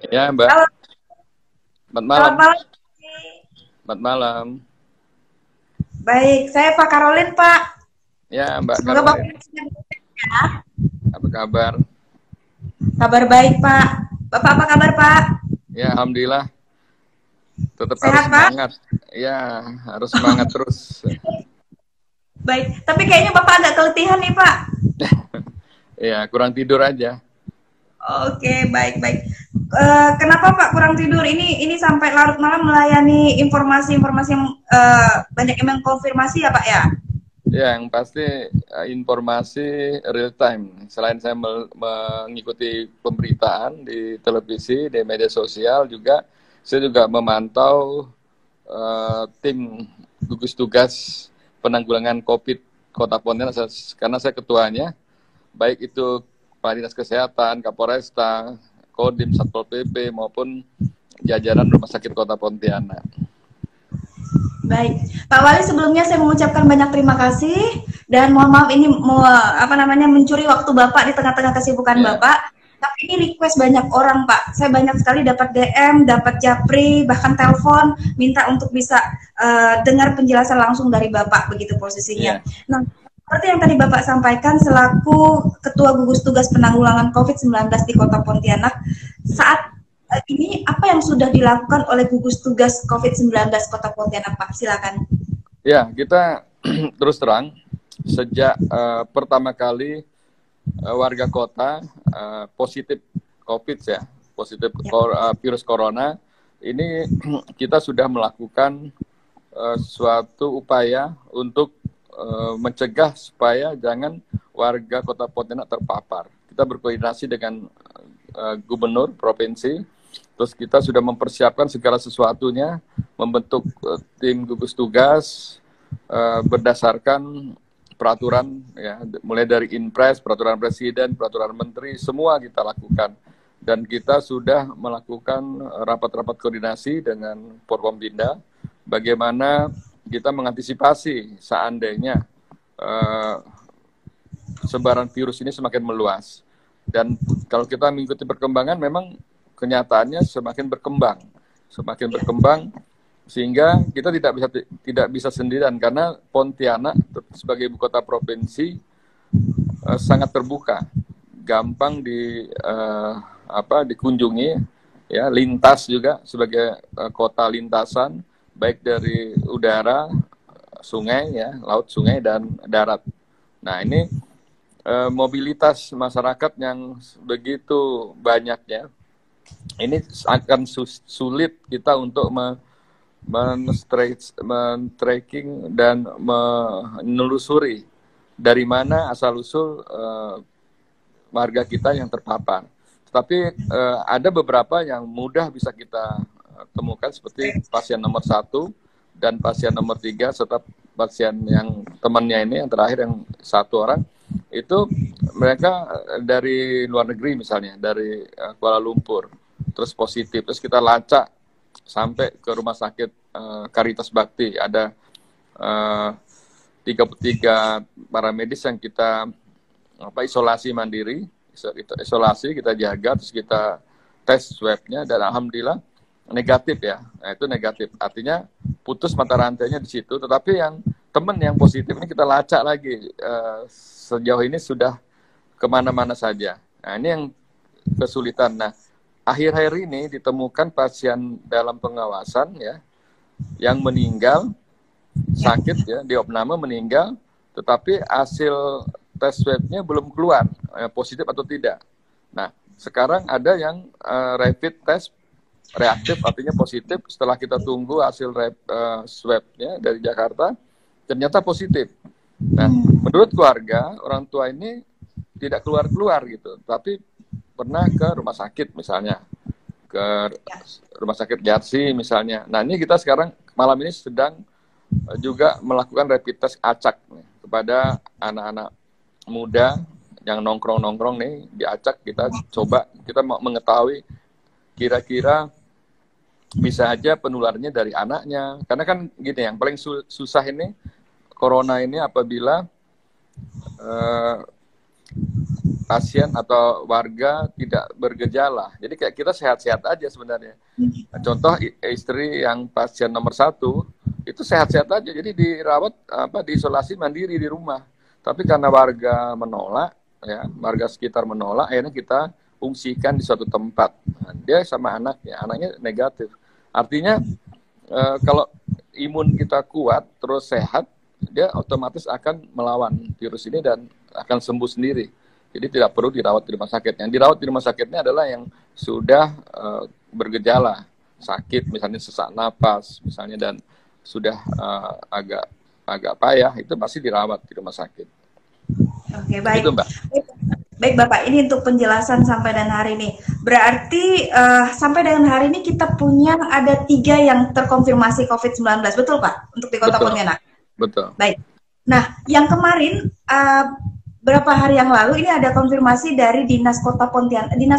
Ya, Mbak. Halo, Selamat malam. selamat malam. Selamat malam. Baik, saya Pak Karolin, Pak. Ya, Mbak Semoga Bapak Caroline. sehat ya. Apa kabar? Kabar baik, Pak. Bapak apa kabar, Pak? Ya, Alhamdulillah. Tetap harus Sehat, Pak? semangat. Ya, harus semangat terus. Baik, tapi kayaknya Bapak agak keletihan nih, Pak. Ya, kurang tidur aja. Oke, baik-baik. Kenapa Pak kurang tidur? Ini sampai larut malam melayani informasi-informasi yang banyak yang mengkonfirmasi ya, Pak ya? Ya, yang pasti informasi real time. Selain saya mengikuti pemberitaan di televisi, di media sosial juga, saya juga memantau tim gugus tugas penanggulangan COVID Kota Pontianak karena saya ketuanya, baik itu Kepala Dinas Kesehatan, Kapolresta, Kodim, Satpol PP maupun jajaran Rumah Sakit Kota Pontianak. Baik, Pak Wali, sebelumnya saya mengucapkan banyak terima kasih dan mohon maaf ini mau mencuri waktu Bapak di tengah-tengah kesibukan Ya, Bapak. Tapi ini request banyak orang, Pak. Saya banyak sekali dapat DM, dapat japri, bahkan telepon minta untuk bisa dengar penjelasan langsung dari Bapak begitu posisinya. ya, Nah, seperti yang tadi Bapak sampaikan selaku Ketua Gugus Tugas Penanggulangan COVID-19 di Kota Pontianak, saat ini apa yang sudah dilakukan oleh gugus tugas COVID-19 Kota Pontianak, Pak? Silakan. ya, kita terus terang sejak pertama kali warga kota positif COVID ya, positif Ya. virus corona, ini kita sudah melakukan suatu upaya untuk mencegah supaya jangan warga Kota Pontianak terpapar. Kita berkoordinasi dengan gubernur provinsi, terus kita sudah mempersiapkan segala sesuatunya, membentuk tim gugus tugas berdasarkan peraturan ya, mulai dari Inpres, peraturan presiden, peraturan menteri, semua kita lakukan. Dan kita sudah melakukan rapat-rapat koordinasi dengan Forkompinda, bagaimana kita mengantisipasi seandainya sebaran virus ini semakin meluas. Dan kalau kita mengikuti perkembangan, memang kenyataannya semakin berkembang, sehingga kita tidak bisa sendirian karena Pontianak sebagai ibu kota provinsi sangat terbuka, gampang dikunjungi, ya, lintas juga sebagai kota lintasan, baik dari udara, sungai, ya, laut, sungai, dan darat. Nah, ini mobilitas masyarakat yang begitu banyaknya, ini akan sulit kita untuk men-tracking dan menelusuri dari mana asal-usul warga kita yang terpapar. Tetapi ada beberapa yang mudah bisa kita temukan seperti pasien nomor 1 dan pasien nomor 3 serta pasien yang temannya ini yang terakhir yang 1 orang itu mereka dari luar negeri misalnya dari Kuala Lumpur terus positif, terus kita lacak sampai ke rumah sakit Caritas Bakti, ada 33 para medis yang kita isolasi mandiri, isolasi kita jaga, terus kita tes swabnya dan alhamdulillah negatif ya. Nah, itu negatif, artinya putus mata rantainya di situ. Tetapi yang teman yang positif ini kita lacak lagi, sejauh ini sudah kemana-mana saja. Nah, ini yang kesulitan. Nah, akhir-akhir ini ditemukan pasien dalam pengawasan ya yang meninggal sakit ya, diopname meninggal, tetapi hasil tes swabnya belum keluar positif atau tidak. Nah, sekarang ada yang rapid test reaktif, artinya positif. Setelah kita tunggu hasil swabnya dari Jakarta, ternyata positif. Nah, menurut keluarga, orang tua ini tidak keluar-keluar gitu, tapi pernah ke rumah sakit misalnya, ke rumah sakit Yarsi misalnya. Nah, ini kita sekarang malam ini sedang juga melakukan rapid test acak nih, kepada anak-anak muda yang nongkrong-nongkrong nih diacak. Kita coba, kita mau mengetahui kira-kira bisa aja penularnya dari anaknya, karena kan gini, yang paling susah ini corona ini apabila pasien atau warga tidak bergejala. Jadi kayak kita sehat-sehat aja sebenarnya. Nah, contoh istri yang pasien nomor 1 itu sehat-sehat aja, jadi dirawat diisolasi mandiri di rumah. Tapi karena warga menolak, ya warga sekitar menolak, akhirnya kita fungsikan di suatu tempat. Nah, dia sama anaknya negatif. Artinya kalau imun kita kuat terus sehat, dia otomatis akan melawan virus ini dan akan sembuh sendiri. Jadi tidak perlu dirawat di rumah sakit. Yang dirawat di rumah sakitnya adalah yang sudah bergejala, sakit, misalnya sesak napas, misalnya, dan sudah agak payah, itu pasti dirawat di rumah sakit. Oke, baik. Itu, Mbak. Baik Bapak, ini untuk penjelasan sampai dengan hari ini. Berarti sampai dengan hari ini kita punya ada 3 yang terkonfirmasi COVID-19, betul Pak? Untuk di Kota Pontianak. Betul. Baik. Nah, yang kemarin berapa hari yang lalu ini ada konfirmasi dari Dinas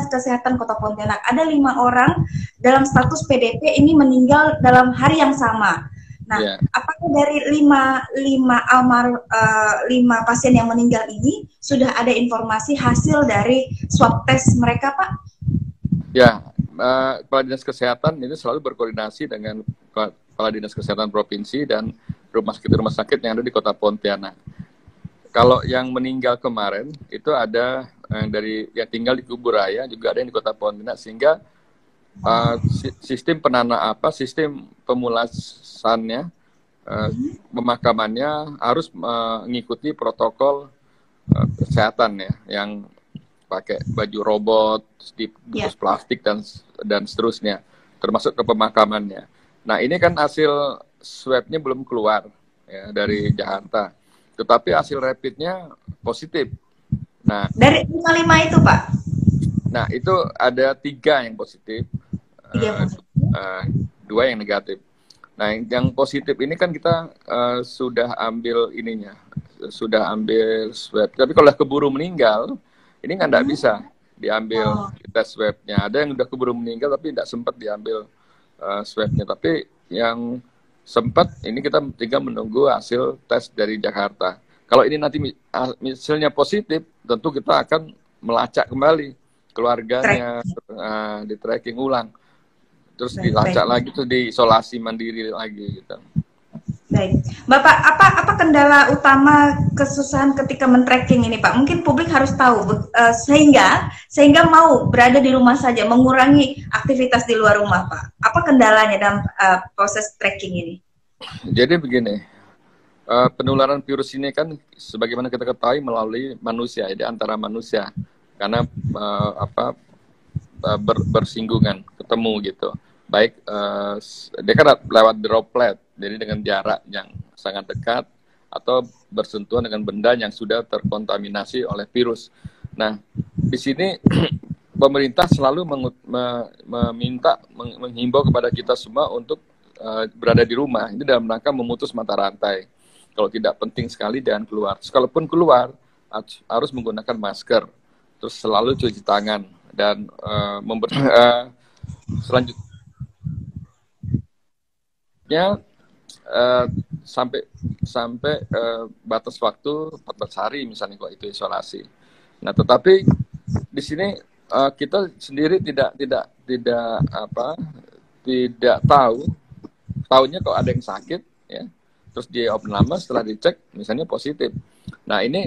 Kesehatan Kota Pontianak. Ada 5 orang dalam status PDP ini meninggal dalam hari yang sama. Nah, apakah dari 5 pasien yang meninggal ini sudah ada informasi hasil dari swab test mereka, Pak? Ya, Kepala Dinas Kesehatan ini selalu berkoordinasi dengan Kepala Dinas Kesehatan Provinsi dan rumah sakit yang ada di Kota Pontianak. Kalau yang meninggal kemarin itu ada yang tinggal di Kuburaya, juga ada yang di Kota Pontianak, sehingga sistem sistem pemulasannya, pemakamannya harus mengikuti protokol kesehatan ya, yang pakai baju robot, dibungkus plastik dan seterusnya, termasuk ke pemakamannya. Nah, ini kan hasil swab-nya belum keluar ya dari Jakarta, tetapi hasil rapidnya positif. Nah, dari 5 itu, Pak? Nah, itu ada 3 yang positif, 2 yang negatif. Nah, yang positif ini kan kita sudah ambil sudah ambil swab. Tapi kalau keburu meninggal, ini kan tidak bisa diambil tes swabnya. Ada yang udah keburu meninggal tapi tidak sempat diambil swabnya. Tapi yang sempat, ini kita tinggal menunggu hasil tes dari Jakarta. Kalau ini nanti misalnya positif, tentu kita akan melacak kembali keluarganya, di tracking ulang, terus dilacak lagi, terus diisolasi mandiri lagi gitu. Baik, Bapak, apa kendala utama kesusahan ketika men-tracking ini, Pak? Mungkin publik harus tahu sehingga mau berada di rumah saja, mengurangi aktivitas di luar rumah, Pak. Apa kendalanya dalam proses tracking ini? Jadi begini, penularan virus ini kan sebagaimana kita ketahui melalui manusia, jadi antara manusia, karena bersinggungan, ketemu gitu. Baik, dia kan lewat droplet, jadi dengan jarak yang sangat dekat, atau bersentuhan dengan benda yang sudah terkontaminasi oleh virus. Nah, di sini pemerintah selalu menghimbau kepada kita semua untuk berada di rumah. Ini dalam rangka memutus mata rantai. Kalau tidak penting sekali, jangan keluar. Kalaupun keluar, harus menggunakan masker, terus selalu cuci tangan, dan selanjutnya sampai batas waktu 14 hari misalnya kalau itu isolasi. Nah, tetapi di sini kita sendiri tidak tahunya kalau ada yang sakit ya, terus dia open lama, setelah dicek misalnya positif. Nah, ini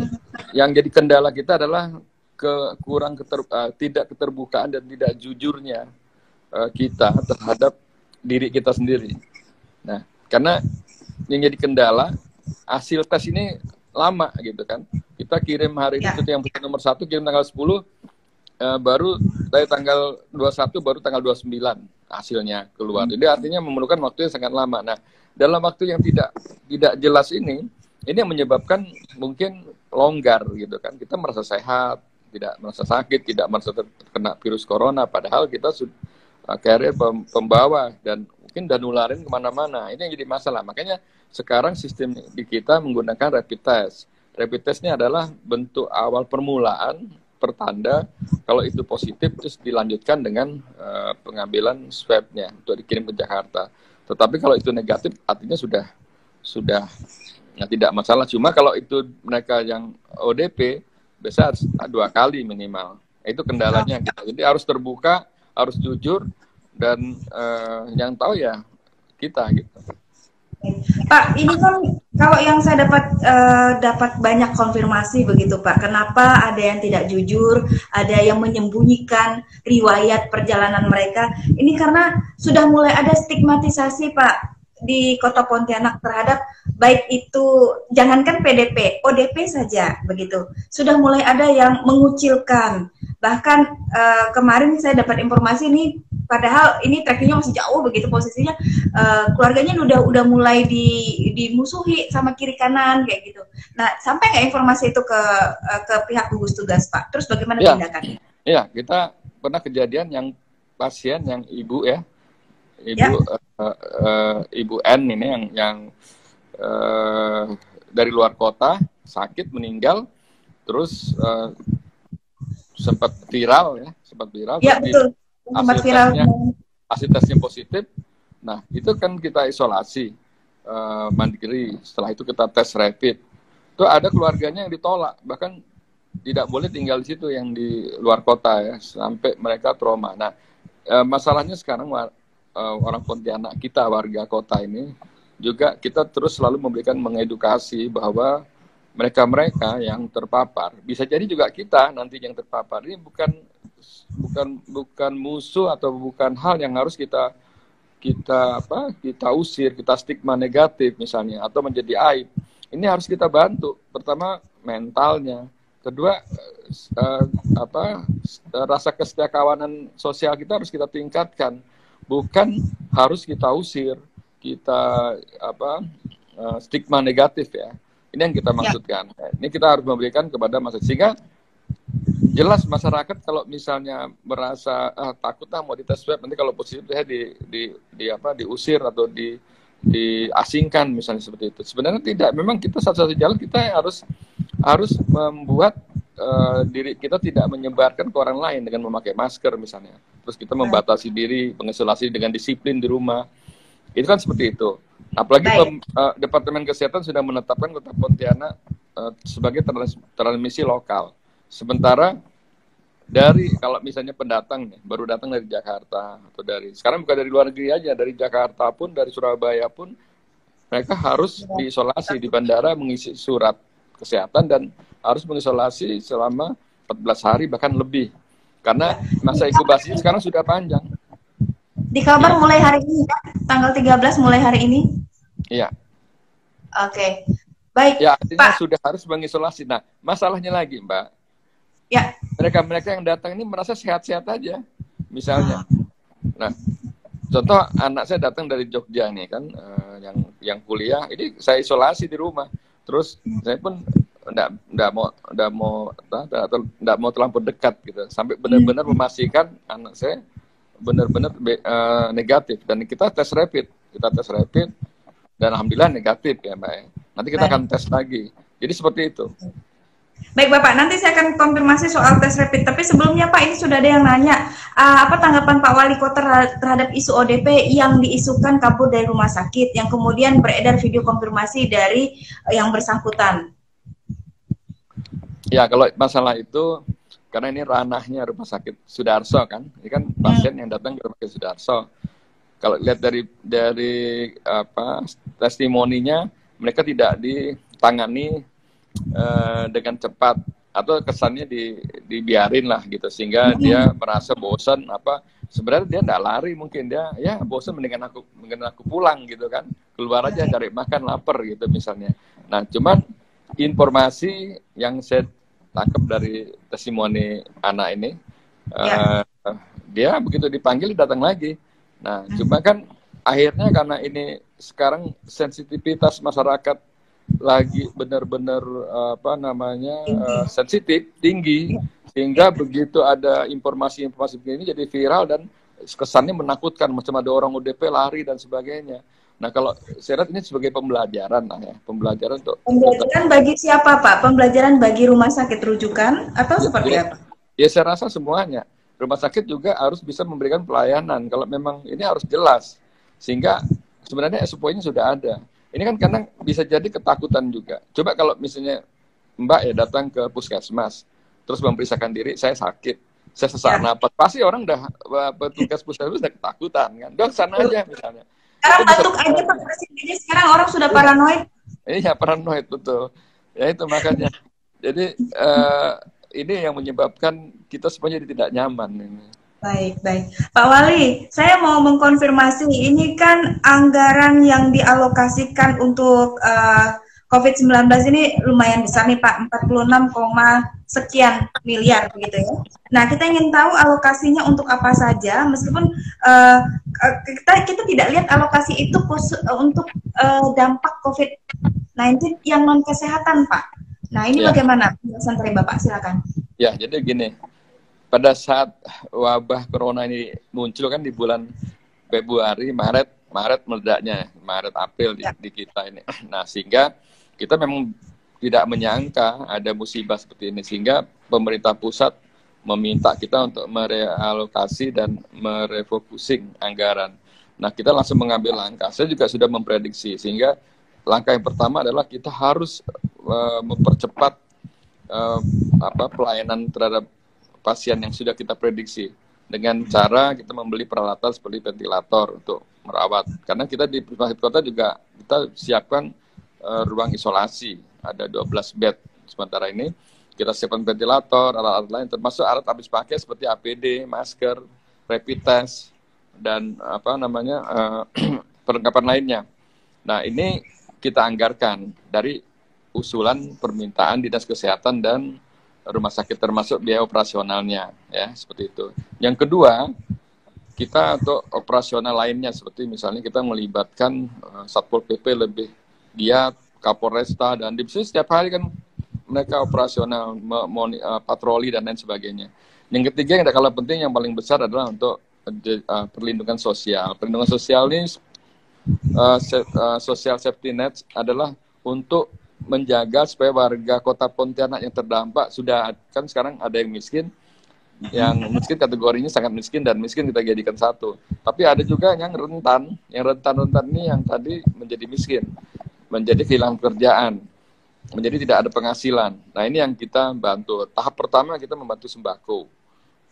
yang jadi kendala kita adalah tidak keterbukaan dan tidak jujurnya kita terhadap diri kita sendiri. Nah, karena yang jadi kendala, hasil tes ini lama gitu kan. Kita kirim hari itu yang nomor 1 kirim tanggal 10, baru dari tanggal 21 baru tanggal 29 hasilnya keluar. Jadi artinya memerlukan waktu yang sangat lama. Nah, dalam waktu yang tidak jelas ini yang menyebabkan mungkin longgar gitu kan. Kita merasa sehat, tidak merasa sakit, tidak merasa terkena virus corona, padahal kita sudah carrier pembawa dan mungkin nularin kemana-mana. Ini yang jadi masalah. Makanya sekarang sistem di kita menggunakan rapid test. Rapid test ini adalah bentuk awal permulaan, pertanda kalau itu positif, terus dilanjutkan dengan pengambilan swabnya untuk dikirim ke Jakarta. Tetapi kalau itu negatif, artinya sudah tidak masalah. Cuma kalau itu mereka yang ODP, biasa harus 2 kali minimal. Itu kendalanya gitu. Jadi harus terbuka, harus jujur, dan yang tahu ya kita gitu. Pak, ini kan kalau yang saya dapat banyak konfirmasi begitu Pak. Kenapa ada yang tidak jujur, ada yang menyembunyikan riwayat perjalanan mereka? Ini karena sudah mulai ada stigmatisasi Pak di Kota Pontianak terhadap baik itu jangankan PDP, ODP saja begitu. Sudah mulai ada yang mengucilkan. Bahkan kemarin saya dapat informasi nih, padahal ini trackingnya masih jauh begitu posisinya, keluarganya udah mulai dimusuhi sama kiri kanan kayak gitu. Nah, sampai nggak informasi itu ke pihak gugus tugas Pak? Terus bagaimana tindakannya? Iya, kita pernah kejadian yang pasien yang ibu ya, ibu N ini yang dari luar kota sakit meninggal, terus sempat viral. Ya betul, sempat viral. Hasil tesnya positif. Nah, itu kan kita isolasi mandiri. Setelah itu kita tes rapid. Itu ada keluarganya yang ditolak, bahkan tidak boleh tinggal di situ yang di luar kota ya, sampai mereka trauma. Nah, masalahnya sekarang orang Pontianak kita, warga kota ini, juga kita terus selalu mengedukasi bahwa mereka yang terpapar, bisa jadi juga kita nanti yang terpapar. Ini bukan musuh atau bukan hal yang harus kita usir, kita stigma negatif misalnya, atau menjadi aib. Ini harus kita bantu. Pertama mentalnya, kedua rasa kesetiakawanan sosial kita harus kita tingkatkan, bukan harus kita usir, kita stigma negatif ya. Ini yang kita maksudkan. Ini kita harus memberikan kepada masyarakat, sehingga jelas masyarakat kalau misalnya merasa takut mau dites swab, nanti kalau positif ya diusir atau diasingkan misalnya seperti itu. Sebenarnya tidak. Memang kita satu-satu jalan kita harus membuat diri kita tidak menyebarkan ke orang lain dengan memakai masker misalnya. Terus kita membatasi diri, mengisolasi dengan disiplin di rumah. Itu kan seperti itu. Apalagi Departemen Kesehatan sudah menetapkan Kota Pontianak sebagai transmisi lokal. Sementara kalau misalnya pendatang nih, baru datang dari Jakarta atau sekarang bukan dari luar negeri aja, dari Jakarta pun, dari Surabaya pun, mereka harus diisolasi di bandara, mengisi surat kesehatan dan harus mengisolasi selama 14 hari bahkan lebih. Karena masa inkubasinya sekarang sudah panjang. Di kabar mulai hari ini ya, tanggal 13 mulai hari ini. Iya. Oke. Baik, ya, artinya Pak. Sudah harus mengisolasi. Nah, masalahnya lagi, Mbak. Ya. Mereka yang datang ini merasa sehat-sehat aja, misalnya. Nah, contoh anak saya datang dari Jogja nih kan, yang kuliah, ini saya isolasi di rumah. Terus saya pun enggak mau terlampau dekat gitu, sampai benar-benar memastikan anak saya benar-benar negatif, dan kita tes rapid dan alhamdulillah negatif ya Mbak. Nanti kita akan tes lagi. Jadi seperti itu. Baik Bapak, nanti saya akan konfirmasi soal tes rapid. Tapi sebelumnya Pak, ini sudah ada yang nanya, apa tanggapan Pak Wali Kota terhadap isu ODP yang diisukan kabur dari rumah sakit, yang kemudian beredar video konfirmasi dari yang bersangkutan? Ya, kalau masalah itu, karena ini ranahnya Rumah Sakit Sudarso kan, ini kan pasien yang datang ke Rumah Sakit Sudarso. Kalau lihat dari testimoninya, mereka tidak ditangani dengan cepat, atau kesannya dibiarin lah gitu, sehingga dia merasa bosan. Sebenarnya dia tidak lari, mungkin dia bosan, mendingan aku pulang gitu kan, keluar aja cari makan, lapar gitu misalnya. Nah, cuman informasi yang saya tangkap dari testimoni anak ini, dia begitu dipanggil datang lagi. Nah, cuma kan akhirnya karena ini sekarang sensitivitas masyarakat lagi benar-benar sensitif, tinggi, sehingga begitu ada informasi-informasi begini jadi viral dan kesannya menakutkan, macam ada orang ODP lari dan sebagainya. Nah, kalau saya lihat ini sebagai pembelajaran lah ya, pembelajaran bagi siapa Pak? Pembelajaran bagi rumah sakit rujukan atau seperti apa? Ya, saya rasa semuanya. Rumah sakit juga harus bisa memberikan pelayanan. Kalau memang ini harus jelas, sehingga sebenarnya SOP-nya sudah ada. Ini kan kadang bisa jadi ketakutan juga. Coba kalau misalnya Mbak datang ke puskesmas, terus memeriksakan diri, saya sakit, saya sesak napas, pasti orang petugas puskesmas udah ketakutan kan, dok sana aja misalnya. Sekarang batuk aja Pak Presiden, sekarang orang sudah paranoid. Iya, paranoid, betul. Ya itu makanya. Jadi ini yang menyebabkan kita semuanya tidak nyaman ini. Baik, baik. Pak Wali, saya mau mengkonfirmasi, ini kan anggaran yang dialokasikan untuk COVID-19 ini lumayan besar nih Pak, 46, sekian miliar begitu ya. Nah, kita ingin tahu alokasinya untuk apa saja, meskipun kita tidak lihat alokasi itu untuk dampak COVID-19 yang non kesehatan Pak. Nah, ini bagaimana penjelasan dari Bapak? Silakan. Ya, jadi gini. Pada saat wabah corona ini muncul kan di bulan Februari, Maret meledaknya, Maret April di kita ini. Nah, sehingga kita memang tidak menyangka ada musibah seperti ini, sehingga pemerintah pusat meminta kita untuk merealokasi dan merefocusing anggaran. Nah, kita langsung mengambil langkah. Saya juga sudah memprediksi, sehingga langkah yang pertama adalah kita harus mempercepat pelayanan terhadap pasien yang sudah kita prediksi dengan cara kita membeli peralatan seperti ventilator untuk merawat. Karena kita di Rumah Sakit Kota juga kita siapkan ruang isolasi, ada 12 bed. Sementara ini kita siapkan ventilator, alat-alat lain, termasuk alat habis pakai seperti APD, masker, rapid test, dan perlengkapan lainnya. Nah, ini kita anggarkan dari usulan permintaan Dinas Kesehatan dan rumah sakit, termasuk biaya operasionalnya, ya, seperti itu. Yang kedua, kita untuk operasional lainnya, seperti misalnya kita melibatkan Satpol PP lebih giat, Kapolresta, dan Dipsus setiap hari kan mereka operasional, patroli dan lain sebagainya. Yang ketiga yang tidak kalah penting, yang paling besar adalah untuk perlindungan sosial. Perlindungan sosial ini social safety net adalah untuk menjaga supaya warga Kota Pontianak yang terdampak, sudah kan sekarang ada yang miskin kategorinya sangat miskin, dan miskin kita jadikan satu. Tapi ada juga yang rentan ini yang tadi menjadi miskin, menjadi kehilangan pekerjaan, menjadi tidak ada penghasilan. Nah, ini yang kita bantu. Tahap pertama kita membantu sembako.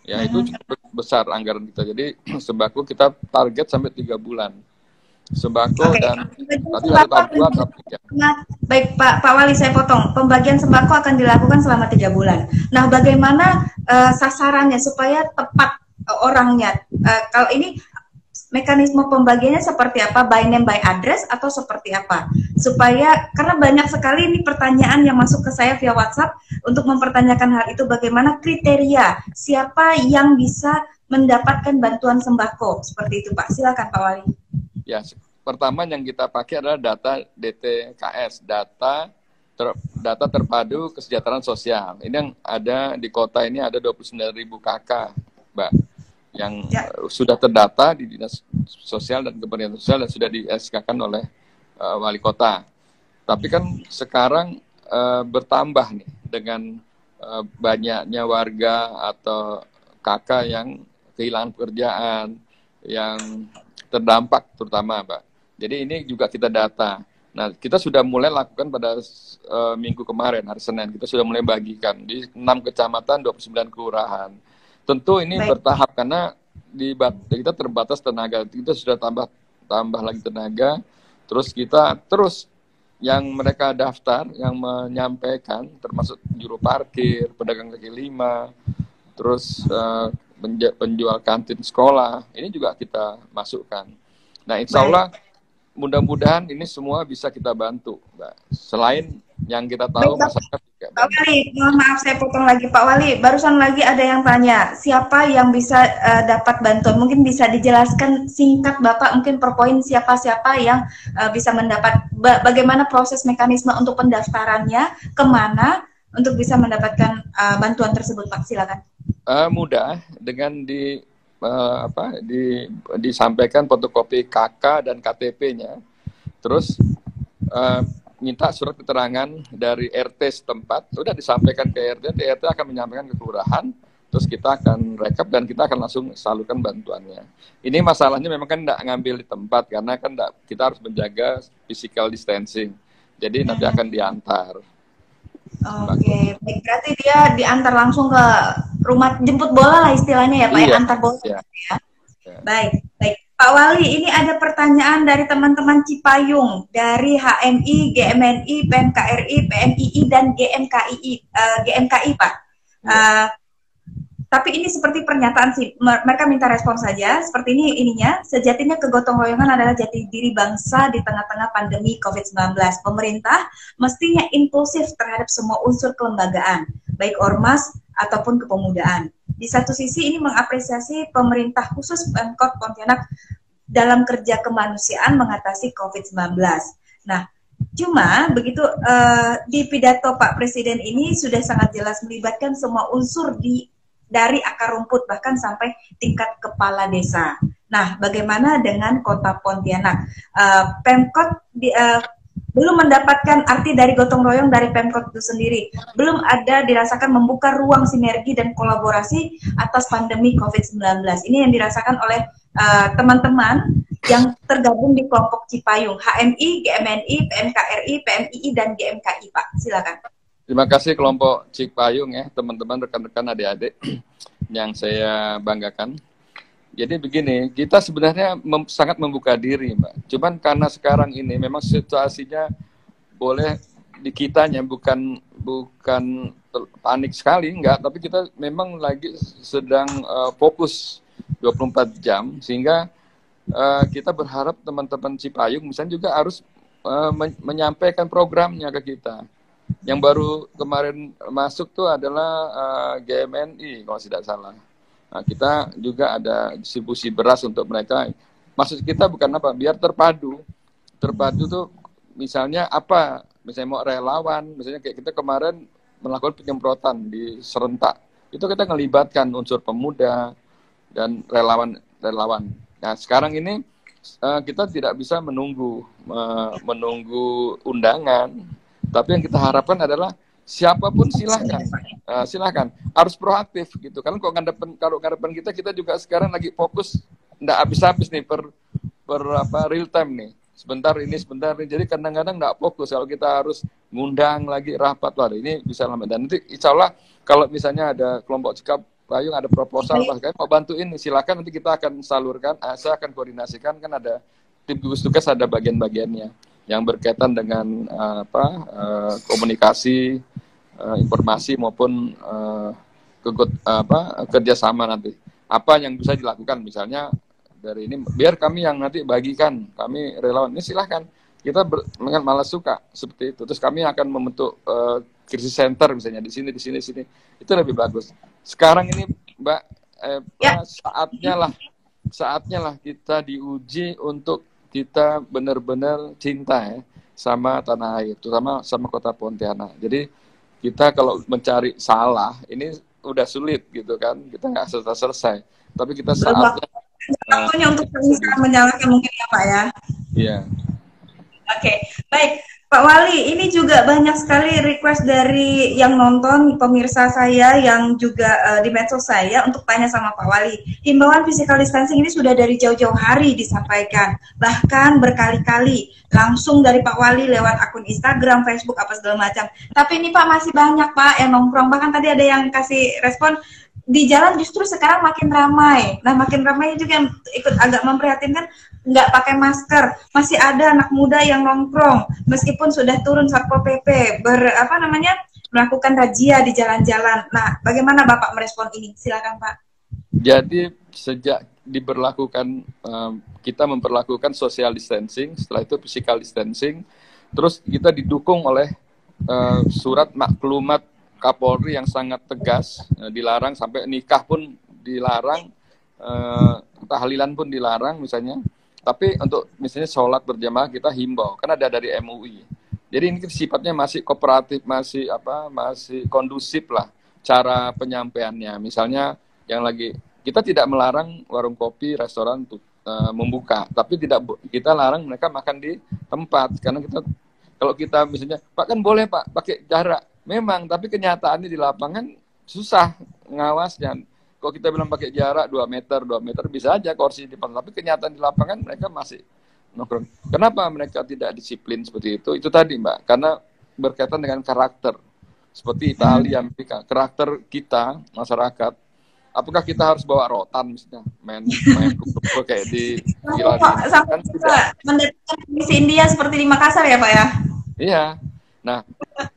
Ya, itu cukup besar anggaran kita. Jadi sembako kita target sampai 3 bulan. Sembako dan nanti ada tahap 2, tahap 3. Baik Pak Wali, saya potong. Pembagian sembako akan dilakukan selama 3 bulan. Nah, bagaimana sasarannya supaya tepat orangnya? Kalau ini mekanisme pembagiannya seperti apa? By name, by address, atau seperti apa? Supaya, karena banyak sekali ini pertanyaan yang masuk ke saya via WhatsApp untuk mempertanyakan hal itu, bagaimana kriteria siapa yang bisa mendapatkan bantuan sembako seperti itu Pak. Silakan Pak Wali. Ya, pertama yang kita pakai adalah data DTKS, data terpadu kesejahteraan sosial. Ini yang ada di kota ini ada 29.000 KK, Mbak, yang sudah terdata di Dinas Sosial dan Kementerian Sosial dan sudah di-SK-kan oleh Wali Kota. Tapi kan sekarang bertambah nih dengan banyaknya warga atau KK yang kehilangan pekerjaan, yang terdampak terutama, Pak. Jadi ini juga kita data. Nah, kita sudah mulai lakukan pada minggu kemarin, hari Senin. Kita sudah mulai bagikan di 6 kecamatan, 29 kelurahan. Tentu ini bertahap karena kita terbatas tenaga. Kita sudah tambah lagi tenaga. Terus kita yang mereka daftar, yang menyampaikan, termasuk juru parkir, pedagang kaki lima, terus penjual kantin sekolah, ini juga kita masukkan. Nah, insya Allah mudah-mudahan ini semua bisa kita bantu, Mbak. Selain yang kita tahu masyarakat juga. Pak Wali, mohon maaf saya potong lagi Pak Wali. Barusan lagi ada yang tanya, siapa yang bisa dapat bantuan? Mungkin bisa dijelaskan singkat Bapak, mungkin per poin siapa-siapa yang bisa mendapat, bagaimana proses mekanisme untuk pendaftarannya, kemana untuk bisa mendapatkan bantuan tersebut, Pak. Silakan. Mudah dengan disampaikan fotokopi KK dan KTP-nya, terus minta surat keterangan dari RT setempat, sudah disampaikan ke RT, RT akan menyampaikan ke kelurahan, terus kita akan rekap dan kita akan langsung salurkan bantuannya. Ini masalahnya memang kan tidak ngambil di tempat, karena kan kita harus menjaga physical distancing, jadi nanti akan diantar. Oke, baik. Berarti dia diantar langsung ke rumah jemput bola lah istilahnya ya Pak ya, Iya, antar bola iya, ya. iya. Baik, baik. Pak Wali, ini ada pertanyaan dari teman-teman Cipayung, dari HMI, GMNI, PMKRI, PMII, dan GMKI, GMKI Pak. Iya. Uh, tapi ini seperti pernyataan sih, mereka minta respon saja. Seperti ini ininya, sejatinya kegotong royongan adalah jati diri bangsa di tengah-tengah pandemi COVID-19. Pemerintah mestinya inklusif terhadap semua unsur kelembagaan, baik ormas ataupun kepemudaan. Di satu sisi ini mengapresiasi pemerintah khusus Pemkot Pontianak dalam kerja kemanusiaan mengatasi COVID-19. Nah, cuma begitu di pidato Pak Presiden ini sudah sangat jelas melibatkan semua unsur dari akar rumput bahkan sampai tingkat kepala desa. Nah, bagaimana dengan Kota Pontianak? Pemkot belum mendapatkan arti dari gotong royong dari Pemkot itu sendiri. Belum ada dirasakan membuka ruang sinergi dan kolaborasi atas pandemi COVID-19. Ini yang dirasakan oleh teman-teman yang tergabung di kelompok Cipayung, HMI, GMNI, PMKRI, PMII, dan GMKI, Pak. Silakan. Terima kasih kelompok Cipayung ya, teman-teman, rekan-rekan, adik-adik yang saya banggakan. Jadi begini, kita sebenarnya sangat membuka diri, Mbak. Cuman karena sekarang ini memang situasinya boleh di kitanya bukan panik sekali, enggak, tapi kita memang lagi sedang fokus 24 jam, sehingga kita berharap teman-teman Cipayung misalnya juga harus menyampaikan programnya ke kita. Yang baru kemarin masuk tuh adalah GMNI kalau tidak salah. Nah, kita juga ada distribusi beras untuk mereka. Maksud kita bukan apa, biar terpadu. Terpadu tuh misalnya apa? Misalnya mau relawan, misalnya kayak kita kemarin melakukan penyemprotan di serentak. Itu kita ngelibatkan unsur pemuda dan relawan. Nah, sekarang ini kita tidak bisa menunggu undangan. Tapi yang kita harapkan adalah siapapun silahkan, silahkan harus proaktif gitu. Karena kalau ngadepin kita juga sekarang lagi fokus, nggak habis-habis nih per real time nih. Sebentar ini. Jadi kadang-kadang nggak fokus. Kalau kita harus ngundang lagi rapat, wah ini bisa lama. Dan nanti insya Allah kalau misalnya ada kelompok Cipayung ada proposal, bahkan mau bantuin, silakan nanti kita akan salurkan. Saya akan koordinasikan, kan ada tim gugus tugas, ada bagian-bagiannya yang berkaitan dengan komunikasi, informasi maupun kerjasama nanti. Apa yang bisa dilakukan misalnya dari ini, biar kami yang nanti bagikan, kami relawan ini silahkan. Kita malah suka seperti itu. Terus kami akan membentuk krisis center misalnya di sini. Itu lebih bagus. Sekarang ini Mbak, saatnya lah kita diuji untuk kita benar-benar cinta ya sama tanah air, terutama sama Kota Pontianak. Jadi kita kalau mencari salah ini udah sulit gitu kan, kita nggak selesai. Tapi kita saatnya waktunya untuk bisa menyalahkan mungkin ya Pak ya. Iya. Oke, baik. Pak Wali, ini juga banyak sekali request dari yang nonton, pemirsa saya yang juga di medsos saya untuk tanya sama Pak Wali. Himbauan physical distancing ini sudah dari jauh-jauh hari disampaikan, bahkan berkali-kali langsung dari Pak Wali lewat akun Instagram, Facebook, apa segala macam. Tapi ini Pak masih banyak Pak yang nongkrong. Bahkan tadi ada yang kasih respon, di jalan justru sekarang makin ramai. Nah, makin ramai juga yang ikut agak memprihatinkan, nggak pakai masker. Masih ada anak muda yang nongkrong, meskipun sudah turun Satpol PP, melakukan razia di jalan-jalan. Nah, bagaimana Bapak merespon ini? Silakan Pak. Jadi sejak kita memperlakukan social distancing, setelah itu physical distancing, terus kita didukung oleh surat maklumat Kapolri yang sangat tegas, dilarang sampai nikah pun dilarang, tahlilan pun dilarang misalnya. Tapi untuk misalnya sholat berjamaah kita himbau, kan ada dari MUI. Jadi ini sifatnya masih kooperatif, masih kondusif lah cara penyampaiannya. Misalnya yang lagi kita tidak melarang warung kopi, restoran untuk membuka, tapi kita larang mereka makan di tempat, karena kalau kita misalnya Pak kan boleh Pak pakai jarak. Memang, tapi kenyataannya di lapangan susah ngawasnya. Kalau kita bilang pakai jarak 2 meter bisa aja kursi di depan. Tapi kenyataan di lapangan mereka masih nongkrong. Kenapa mereka tidak disiplin seperti itu? Itu tadi Mbak, karena berkaitan dengan karakter. seperti Italia, Amerika, karakter kita masyarakat. Apakah kita harus bawa rotan misalnya, main kumpul kayak di Irani? Kan tidak. Mendatangkan misi India seperti di Makassar ya Pak ya? Iya. Nah,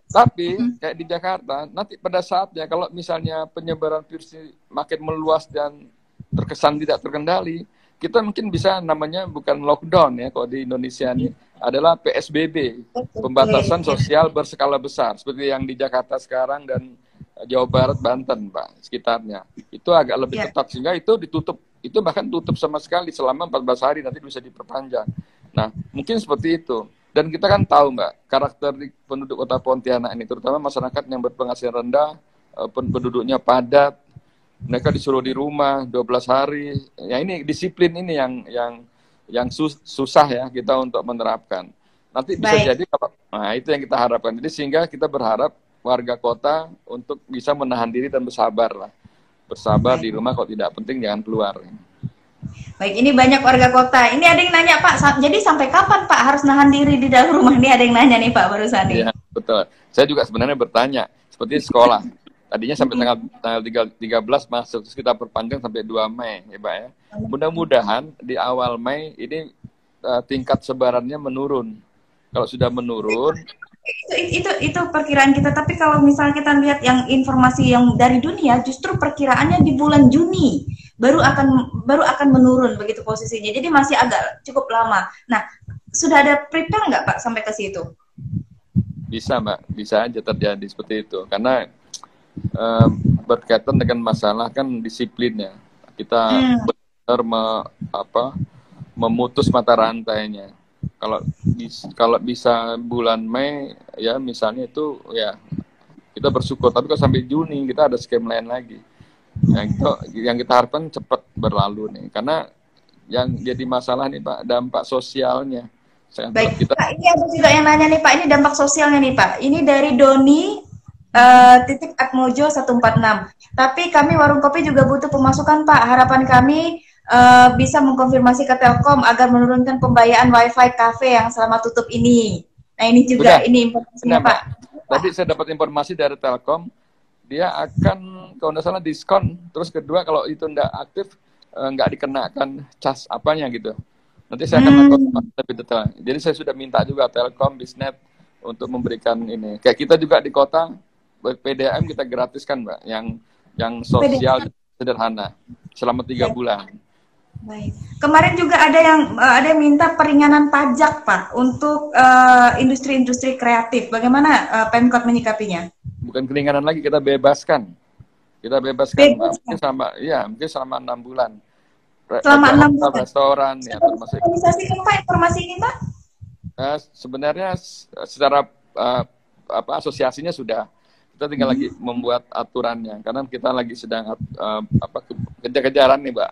tapi kayak di Jakarta, nanti pada saatnya kalau misalnya penyebaran virus makin meluas dan terkesan tidak terkendali, kita mungkin bisa namanya bukan lockdown ya, kalau di Indonesia ini adalah PSBB, pembatasan sosial berskala besar, seperti yang di Jakarta sekarang dan Jawa Barat, Banten, Pak, sekitarnya. Itu agak lebih ketat, sehingga itu ditutup, itu bahkan tutup sama sekali selama 14 hari, nanti bisa diperpanjang. Nah, mungkin seperti itu. Dan kita kan tahu, Mbak, karakter penduduk kota Pontianak ini, terutama masyarakat yang berpenghasilan rendah, penduduknya padat, mereka disuruh di rumah 12 hari. Ya ini disiplin ini yang susah ya kita untuk menerapkan. Nanti bisa jadi, nah itu yang kita harapkan. Jadi sehingga kita berharap warga kota untuk bisa menahan diri dan bersabar lah. Bersabar di rumah, kalau tidak penting jangan keluar. Baik, ini banyak warga kota. Ini ada yang nanya Pak, jadi sampai kapan Pak harus nahan diri di dalam rumah? Ini ada yang nanya nih Pak barusan nih. Iya, betul. Saya juga sebenarnya bertanya, seperti sekolah. Tadinya sampai tanggal 13 masuk, terus kita perpanjang sampai 2 Mei, ya Pak ya. Mudah-mudahan di awal Mei ini tingkat sebarannya menurun. Kalau sudah menurun, itu perkiraan kita. Tapi kalau misalnya kita lihat yang informasi yang dari dunia, justru perkiraannya di bulan Juni baru akan menurun begitu posisinya. Jadi masih agak cukup lama. Nah, sudah ada prepare nggak Pak sampai ke situ? Bisa Mbak, bisa aja terjadi seperti itu. Karena berkaitan dengan masalah kan disiplinnya. Kita benar memutus mata rantainya. Kalau bisa bulan Mei ya misalnya itu ya kita bersyukur, tapi kalau sampai Juni kita ada skema lain lagi. Yang kita harapkan cepat berlalu nih, karena yang jadi masalah nih Pak, dampak sosialnya. Baik, Pak, ini ada juga yang nanya nih Pak, ini dampak sosialnya nih Pak. Ini dari Doni titik Atmojo 146. Tapi kami warung kopi juga butuh pemasukan Pak. Harapan kami bisa mengkonfirmasi ke Telkom agar menurunkan pembayaran WiFi kafe yang selama tutup ini. Nah ini juga ini informasinya Pak. Tadi saya dapat informasi dari Telkom, dia akan kalau tidak salah diskon. Terus kedua kalau itu tidak aktif nggak dikenakan cas apanya gitu. Nanti saya akan lakukan lebih detail. Jadi saya sudah minta juga Telkom, Bisnet untuk memberikan ini. Kayak kita juga di kota PDAM kita gratiskan Mbak, yang sosial sederhana selama 3 bulan. Baik. Kemarin juga ada yang minta peringanan pajak Pak untuk industri-industri kreatif. Bagaimana Pemkot menyikapinya? Bukan keringanan lagi, kita bebaskan. Kita bebaskan Mbak. Mungkin selama 6 bulan. Selama 6 bulan. Restoran ya termasuk. Organisasi apa informasi ini Pak? Sebenarnya secara asosiasinya sudah. Kita tinggal lagi membuat aturannya, karena kita lagi sedang kejar-kejaran nih Mbak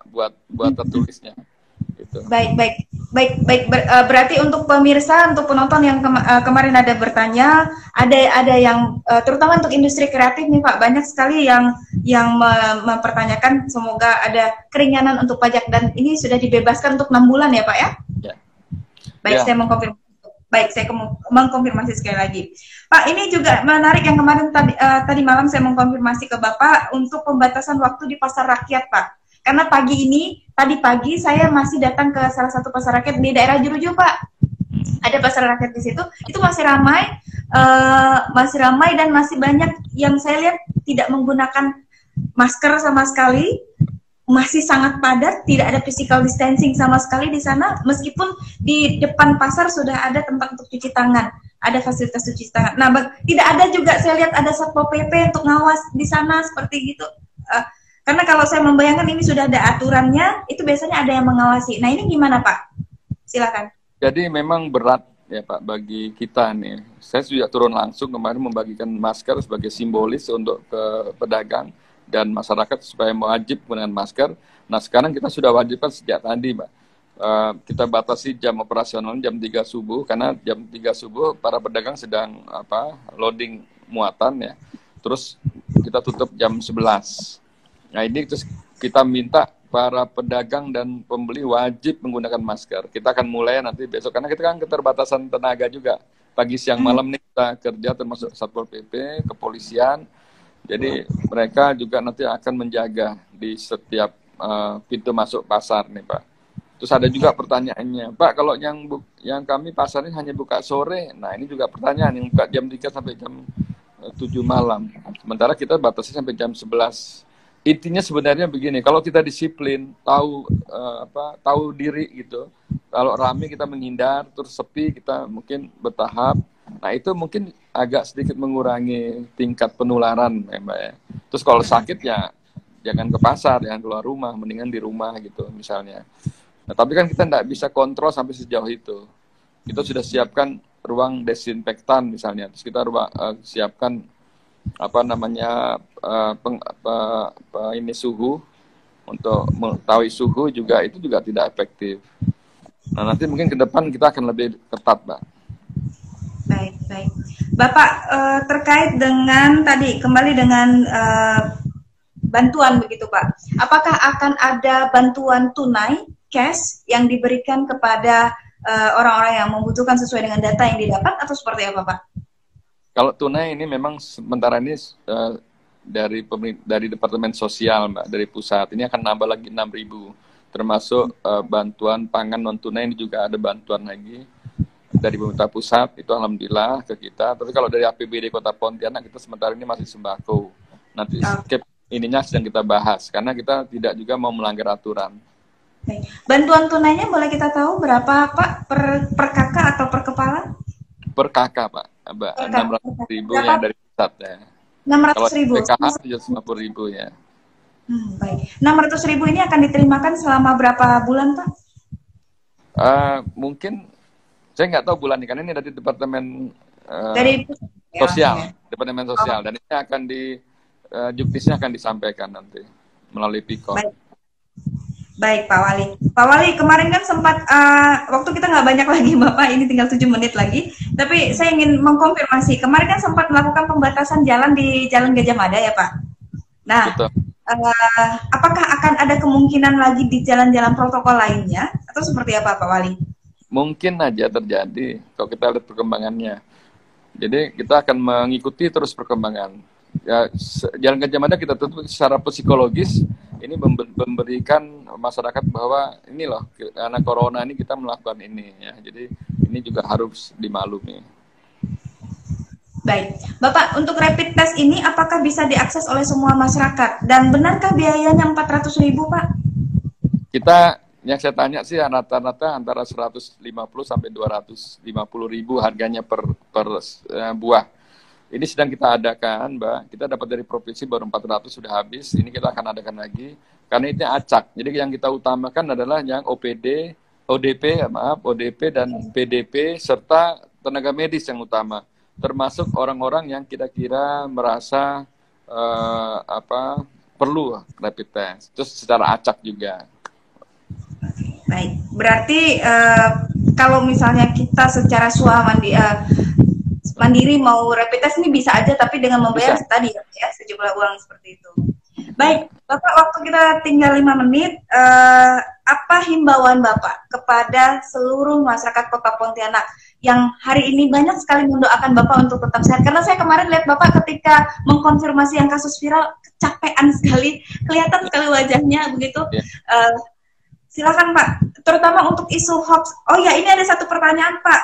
buat tertulisnya. Gitu. Baik. Berarti untuk pemirsa, untuk penonton yang kemarin ada bertanya, ada yang terutama untuk industri kreatif nih Pak, banyak sekali yang mempertanyakan semoga ada keringanan untuk pajak, dan ini sudah dibebaskan untuk 6 bulan ya Pak ya? Ya. Baik, saya mengkonfirmasi. Baik, saya mengkonfirmasi sekali lagi. Pak, ini juga menarik yang kemarin tadi malam saya mengkonfirmasi ke Bapak untuk pembatasan waktu di pasar rakyat, Pak. Karena tadi pagi saya masih datang ke salah satu pasar rakyat di daerah Juruju, Pak. Ada pasar rakyat di situ, itu masih ramai dan masih banyak yang saya lihat tidak menggunakan masker sama sekali. Masih sangat padat, tidak ada physical distancing sama sekali di sana, meskipun di depan pasar sudah ada tempat untuk cuci tangan, ada fasilitas cuci tangan. Nah, tidak ada juga, saya lihat ada Satpol PP untuk ngawas di sana, seperti gitu. Karena kalau saya membayangkan ini sudah ada aturannya, itu biasanya ada yang mengawasi. Nah, ini gimana Pak? Silakan. Jadi memang berat ya Pak bagi kita nih. Saya sudah turun langsung kemarin membagikan masker sebagai simbolis untuk ke pedagang dan masyarakat supaya wajib menggunakan masker. Nah sekarang kita sudah wajibkan sejak tadi Mbak. Kita batasi jam operasional jam 3 subuh, karena jam 3 subuh para pedagang sedang loading muatan ya. Terus kita tutup jam 11. Nah ini terus kita minta para pedagang dan pembeli wajib menggunakan masker. Kita akan mulai nanti besok, karena kita kan keterbatasan tenaga juga. pagi siang malam nih kita kerja, termasuk Satpol PP, kepolisian. Jadi mereka juga nanti akan menjaga di setiap pintu masuk pasar nih Pak. Terus ada juga pertanyaannya, Pak, kalau yang kami pasarnya hanya buka sore, nah ini juga pertanyaan, yang buka jam 3 sampai jam 7 malam. Sementara kita batasi sampai jam 11. Intinya sebenarnya begini, kalau kita disiplin, tahu diri gitu. Kalau rame kita menghindar, terus sepi kita mungkin bertahap. Nah itu mungkin agak sedikit mengurangi tingkat penularan, ya, Mbak ya. Terus kalau sakit ya jangan ke pasar, jangan keluar rumah, mendingan di rumah gitu misalnya. Nah, tapi kan kita tidak bisa kontrol sampai sejauh itu. Kita sudah siapkan ruang desinfektan misalnya, terus kita siapkan ini suhu untuk mengetahui suhu juga, itu juga tidak efektif. Nah nanti mungkin ke depan kita akan lebih ketat, Mbak. Baik, baik. Bapak, terkait dengan tadi kembali dengan bantuan begitu Pak, apakah akan ada bantuan tunai cash yang diberikan kepada orang-orang yang membutuhkan sesuai dengan data yang didapat, atau seperti apa Pak? Kalau tunai ini memang sementara ini dari Departemen Sosial, Mbak, dari pusat. Ini akan nambah lagi 6.000, termasuk bantuan pangan non tunai ini juga ada bantuan lagi dari pemerintah pusat, itu alhamdulillah ke kita. Tapi kalau dari APBD Kota Pontianak kita sementara ini masih sembako. Nanti ininya sedang kita bahas karena kita tidak juga mau melanggar aturan. Bantuan tunainya boleh kita tahu berapa Pak, per kakak atau per kepala? Per kakak Pak, Mbak, 600.000 yang dari pusat ya. 600.000. Kalau PKH 750.000 ya. Baik. 600.000 ini akan diterimakan selama berapa bulan Pak? Mungkin saya nggak tahu bulan ini, karena ini dari Departemen dari Sosial, Departemen Sosial, dan ini akan juknisnya akan disampaikan nanti melalui Pikon. Baik Pak Wali. Pak Wali, kemarin kan sempat waktu kita nggak banyak lagi Bapak, ini tinggal 7 menit lagi. Tapi saya ingin mengkonfirmasi, kemarin kan sempat melakukan pembatasan jalan di Jalan Gajah Mada ya Pak. Nah, apakah akan ada kemungkinan lagi di jalan-jalan protokol lainnya atau seperti apa Pak Wali? Mungkin aja terjadi kalau kita lihat perkembangannya. Jadi kita akan mengikuti terus perkembangan. Ya, Jalan Gajah Mada kita tutup secara psikologis, ini memberikan masyarakat bahwa ini loh, karena corona ini kita melakukan ini ya. Jadi ini juga harus dimaklumi. Baik, Bapak, untuk rapid test ini apakah bisa diakses oleh semua masyarakat, dan benarkah biayanya 400.000 Pak? Kita, yang saya tanya sih rata-rata antara 150 sampai 250.000 harganya per buah. Ini sedang kita adakan, Mbak. Kita dapat dari provinsi baru 400 sudah habis. Ini kita akan adakan lagi karena ini acak. Jadi yang kita utamakan adalah yang ODP dan PDP serta tenaga medis yang utama. Termasuk orang-orang yang kira-kira merasa perlu rapid test. Terus secara acak juga. Baik, berarti kalau misalnya kita secara mandiri mau rapid test ini bisa aja, tapi dengan membayar tadi ya sejumlah uang seperti itu. Baik, Bapak, waktu kita tinggal 5 menit, apa himbauan Bapak kepada seluruh masyarakat Kota Pontianak yang hari ini banyak sekali mendoakan Bapak untuk tetap sehat? Karena saya kemarin lihat Bapak ketika mengkonfirmasi yang kasus viral, kecapean sekali, kelihatan sekali wajahnya begitu. Silakan Pak, terutama untuk isu hoax. Oh ya, ini ada satu pertanyaan Pak,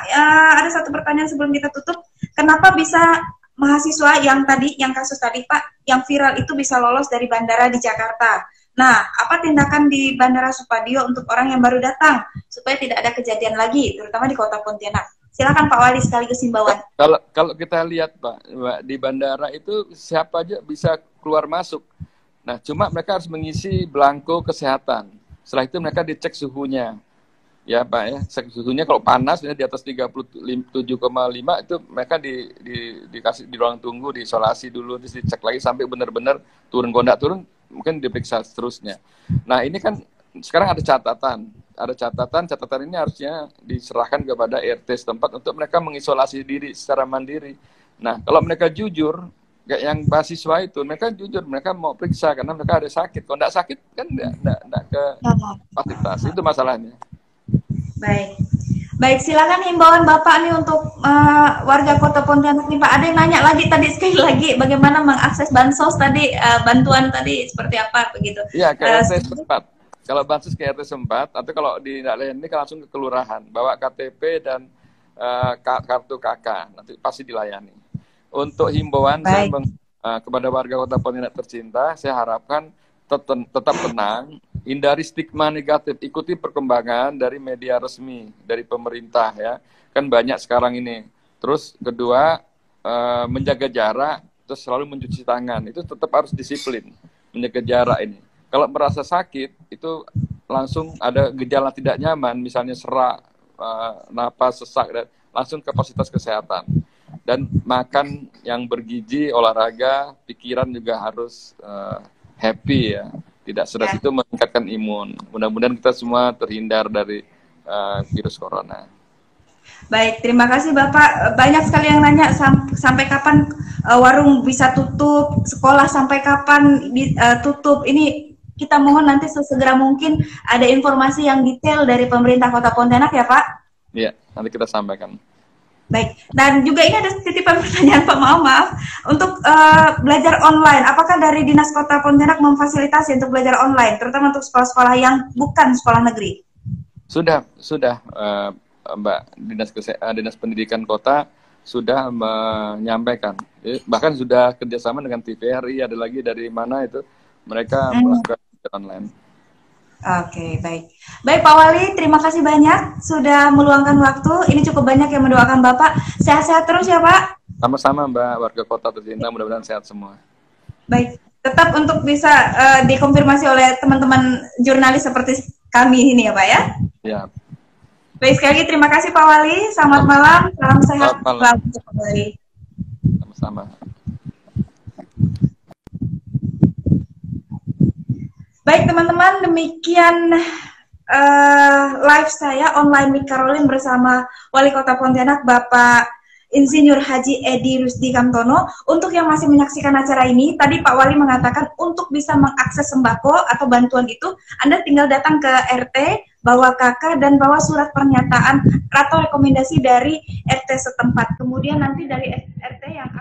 ada satu pertanyaan sebelum kita tutup. Kenapa bisa mahasiswa yang kasus tadi Pak, yang viral itu bisa lolos dari bandara di Jakarta? Nah, apa tindakan di Bandara Supadio untuk orang yang baru datang supaya tidak ada kejadian lagi, terutama di Kota Pontianak? Silakan Pak Wali sekaligus himbauan. Kalau kita lihat Pak, di bandara itu siapa aja bisa keluar masuk. Nah, cuma mereka harus mengisi belangko kesehatan. Setelah itu mereka dicek suhunya. Ya Pak ya, cek suhunya kalau panas di atas 37,5 itu mereka dikasih di ruang tunggu, diisolasi dulu, terus dicek lagi sampai benar-benar turun. Kalau enggak turun mungkin diperiksa seterusnya. Nah, ini kan sekarang ada catatan ini harusnya diserahkan kepada RT setempat untuk mereka mengisolasi diri secara mandiri. Nah, kalau mereka jujur, kayak yang mahasiswa itu, mereka jujur, mereka mau periksa karena mereka ada sakit. Kalau tidak sakit kan tidak ke fasilitas, itu masalahnya. Baik, Baik, silakan himbauan Bapak nih untuk warga Kota Pontianak nih Pak. Ada yang nanya lagi tadi sekali lagi bagaimana mengakses bansos tadi, bantuan tadi seperti apa begitu. Iya, ke RT setempat. Kalau bansos ke RT setempat, atau kalau di lain ini kan langsung ke kelurahan, bawa KTP dan kartu KK, nanti pasti dilayani. Untuk himbauan saya kepada warga Kota Pontianak tercinta, saya harapkan tetap tenang, hindari stigma negatif, ikuti perkembangan dari media resmi, dari pemerintah ya, kan banyak sekarang ini. Terus kedua, menjaga jarak, terus selalu mencuci tangan, itu tetap harus disiplin, menjaga jarak ini. Kalau merasa sakit, itu langsung ada gejala tidak nyaman, misalnya serak, napas, sesak, dan langsung ke fasilitas kesehatan. Dan makan yang bergizi, olahraga, pikiran juga harus happy ya, tidak stres, itu meningkatkan imun. Mudah-mudahan kita semua terhindar dari virus corona. Baik, terima kasih Bapak. Banyak sekali yang nanya sampai kapan warung bisa tutup, sekolah sampai kapan tutup. Ini kita mohon nanti sesegera mungkin ada informasi yang detail dari pemerintah Kota Pontianak ya Pak. Iya, nanti kita sampaikan. Baik, dan juga ini ada titipan pertanyaan Pak, maaf, untuk belajar online, apakah dari Dinas Kota Pontianak memfasilitasi untuk belajar online, terutama untuk sekolah-sekolah yang bukan sekolah negeri? Sudah, Mbak, Dinas Pendidikan Kota sudah menyampaikan, bahkan sudah kerjasama dengan TVRI, ada lagi dari mana itu, mereka melakukan belajar online. Oke, baik. Baik Pak Wali, terima kasih banyak sudah meluangkan waktu. Ini cukup banyak yang mendoakan Bapak. Sehat-sehat terus ya Pak. Sama-sama Mbak, warga Kota tercinta, mudah-mudahan sehat semua. Baik, tetap untuk bisa dikonfirmasi oleh teman-teman jurnalis seperti kami ini ya Pak ya. Ya. Baik, sekali lagi terima kasih Pak Wali. Selamat malam, salam sehat selalu Pak Wali. Sama-sama. Baik teman-teman, demikian live saya online Mik Karolin bersama Wali Kota Pontianak Bapak Insinyur Haji Edi Rusdi Kamtono. Untuk yang masih menyaksikan acara ini, tadi Pak Wali mengatakan untuk bisa mengakses sembako atau bantuan itu, Anda tinggal datang ke RT, bawa KK dan bawa surat pernyataan atau rekomendasi dari RT setempat. Kemudian nanti dari RT yang